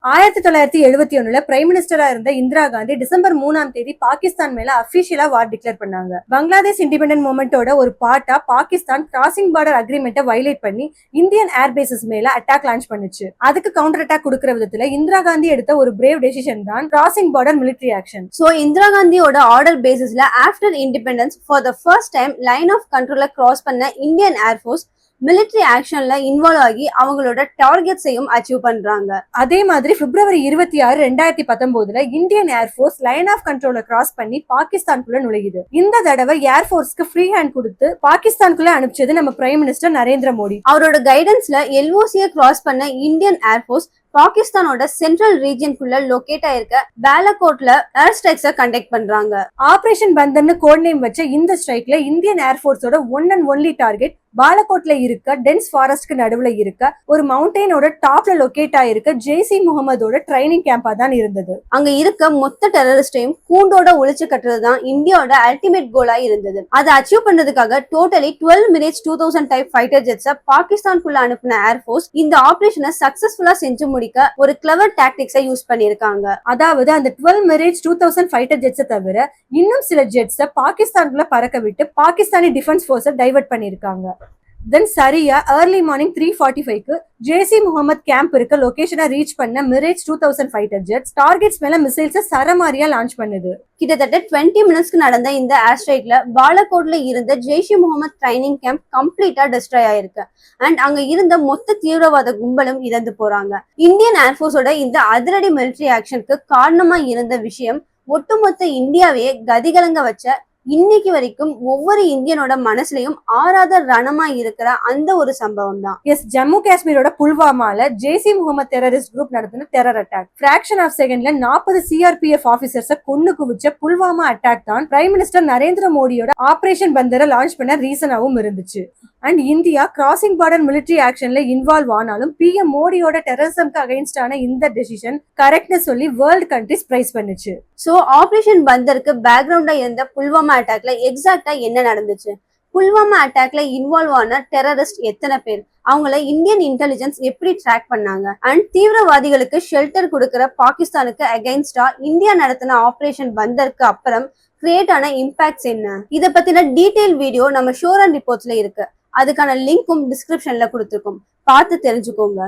1971 prime மினிஸ்டரா இருந்த Indira Gandhi December 3ஆம் தேதி பாகிஸ்தான் மேல அபிஷியலா வார் டிக்ளேர் பண்ணாங்க. பங்களாதேஷ் இண்டிபெண்டன்ட் மூவ்மெண்டோட ஒரு பார்ட்டா பாகிஸ்தான் கிராசிங் பார்டர் அக்ரிமெண்ட்டை வயலேட் பண்ணி இந்தியன் ஏர்பேசஸ் மேல அட்டாக் லான்ச் பண்ணுச்சு. அதுக்கு கவுண்டர் அட்டாக் கொடுக்கிற விதத்துல இந்திரா காந்தி எடுத்த ஒரு பிரேவ் டெசிஷன் தான் crossing border military action. So Indira காந்தியோட ஆர்டர் பேசிஸ்ல after independence for the first time line of கண்ட்ரோல கிராஸ் பண்ண இந்தியன் ஏர்ஃபோர்ஸ் மிலிட்டரி ஆக்ஷன்ல இன்வால்வ் ஆகி அவங்களோட டார்கெட்ஸையும் அச்சீவ் பண்றாங்க. அதே மாதிரி பிப்ரவரி 26, 2019 இந்தியன் ஏர்ஃபோர்ஸ் லைன் ஆஃப் கண்ட்ரோல கிராஸ் பண்ணி பாகிஸ்தானுக்குள்ள நுழையுது. இந்த தடவை ஏர்ஃபோர்ஸ்க்கு ஃப்ரீ ஹேண்ட் கொடுத்து பாகிஸ்தானுக்குள்ள அனுப்பிச்சது நம்ம பிரைம் மினிஸ்டர் நரேந்திர மோடி. அவரோட கைடன்ஸ்ல எல்ஓசியை கிராஸ் பண்ண இந்தியன் ஏர்ஃபோர்ஸ் பாகிஸ்தானோட சென்ட்ரல் ரீஜியனுக்குள்ள லொகேட் ஆயிருக்க பாலகோட்ல ஏர் ஸ்ட்ரைக்ஸ கண்டக்ட் பண்றாங்க. ஆபரேஷன் பந்தர்னு கோட் நேம் வச்ச இந்த ஸ்ட்ரைக்ல இந்தியன் ஏர்ஃபோர்ஸோட ஒன் அண்ட் ஒன்லி டார்கெட் பாலகோட்ல இருக்க டென்ஸ் ஃபாரஸ்ட்க்கு நடுவுல இருக்க ஒரு மவுண்டெயினோட டாப்ல லொகேட் ஆயிருக்க ஜெய்சி முகமதோட ட்ரைனிங் கேம்பா தான் இருந்தது. அங்க இருக்க மொத்த டெரரிஸ்டையும் கூண்டோட ஒழிச்சு கட்டுறதுதான் இந்தியாவோட அல்டிமேட் கோலா இருந்தது. அதை அச்சீவ் பண்றதுக்காக டோட்டலி 12 மினிட்ஸ் 2000 டைப் ஃபைட்டர் ஜெட்ஸ பாகிஸ்தானுக்குள்ள அனுப்பின ஏர்ஃபோர்ஸ் இந்த ஆபரேஷனை சக்சஸ்ஃபுல்லா செஞ்சு முடிக்க ஒரு கிளவர் டாக்டிக்ஸை யூஸ் பண்ணிருக்காங்க. அதாவது அந்த 12 மினிட்ஸ் 2000 ஃபைட்டர் ஜெட்ஸை தவிர இன்னும் சில ஜெட்ஸை பாகிஸ்தானுக்குள்ள பறக்க விட்டு பாகிஸ்தானி டிஃபென்ஸ் ஃபோர்ஸை டைவர்ட் பண்ணிருக்காங்க. தென் சரியா early morning 3:45க்கு Jaish Mohammed camp இருக்க லொகேஷனை ரீச் பண்ண மிரேஜ் 2000 ஃபைட்டர் ஜெட்ஸ் டார்கெட்ஸ் மேல மிசைல்ஸை சரமாரியா லான்ச் பண்ணுது. கிட்டத்தட்ட 20 மினிட்ஸ்க்கு நடந்த இந்த ஏர் ஸ்ட்ரைக்ல பாலகோட்ல இருந்த ஜெய்ஷி முகமது ட்ரைனிங் கேம்ப் கம்ப்ளீட்டா டிஸ்ட்ராய் ஆயிருக்கு. அண்ட் அங்க இருந்த மொத்த தீவிரவாத கும்பலும் இறந்து போறாங்க. இந்தியன் ஏர்ஃபோர்ஸோட இந்த அதிரடி மிலிட்டரி ஆக்ஷனுக்கு காரணமா இருந்த விஷயம் ஒட்டுமொத்த இந்தியாவையே கதிகலங்க வச்ச இன்னைக்கு வரைக்கும் ஒவ்வொரு இந்தியனோட மனசுலயும் ஆறாத ரணமா இருக்கிற அந்த ஒரு சம்பவம் தான். எஸ், ஜம்மு காஷ்மீரோட புல்வாமால ஜெய்சி முகமது டெரரிஸ்ட் குரூப் நடத்தின டெரர் அட்டாக். பிராக்ஷன் ஆஃப் செகண்ட்ல 40 சிஆர்பிஎஃப் ஆபீசர்ஸ கொன்னு குவிச்ச புல்வாமா அட்டாக் தான் பிரைம் மினிஸ்டர் நரேந்திர மோடியோட ஆபரேஷன் பந்தரை லான்ச் பண்ண ரீசனாவும் இருந்துச்சு. And India crossing border military ஆக்ஷன்ல இன்வால்வ் ஆனாலும் பிஎம் மோடியோட டெரரிசம்க்கு அகைன்ஸ்டான இந்த டெசிஷன் கரெக்ட்னு சொல்லி வேர்ல்ட் கண்ட்ரிஸ் பிரைஸ் பண்ணுச்சு. சோ ஆபரேஷன் பந்தருக்கு பேக்ரவுண்டா இருந்த புல்வாமா அட்டாக்ல எக்ஸாக்டா என்ன நடந்துச்சு, புல்வாமா அட்டாக்ல இன்வால்வ் ஆன டெரரிஸ்ட் எத்தனை பேர், அவங்கள இந்தியன் இன்டெலிஜென்ஸ் எப்படி ட்ராக் பண்ணாங்க, அண்ட் தீவிரவாதிகளுக்கு ஷெல்டர் கொடுக்கிற பாகிஸ்தானுக்கு அகைன்ஸ்டா இந்தியா நடத்தின ஆபரேஷன் பந்தருக்கு அப்புறம் கிரியேட் ஆன இம்பாக்ட்ஸ் என்ன, இதை பத்தின டீடைல் வீடியோ நம்ம ஷோர் அண்ட் ரிப்போர்ட்ஸ்ல இருக்கு. அதுக்கான லிங்க்கும் டிஸ்கிரிப்ஷன்ல கொடுத்துருக்கோம், பார்த்து தெரிஞ்சுக்கோங்க.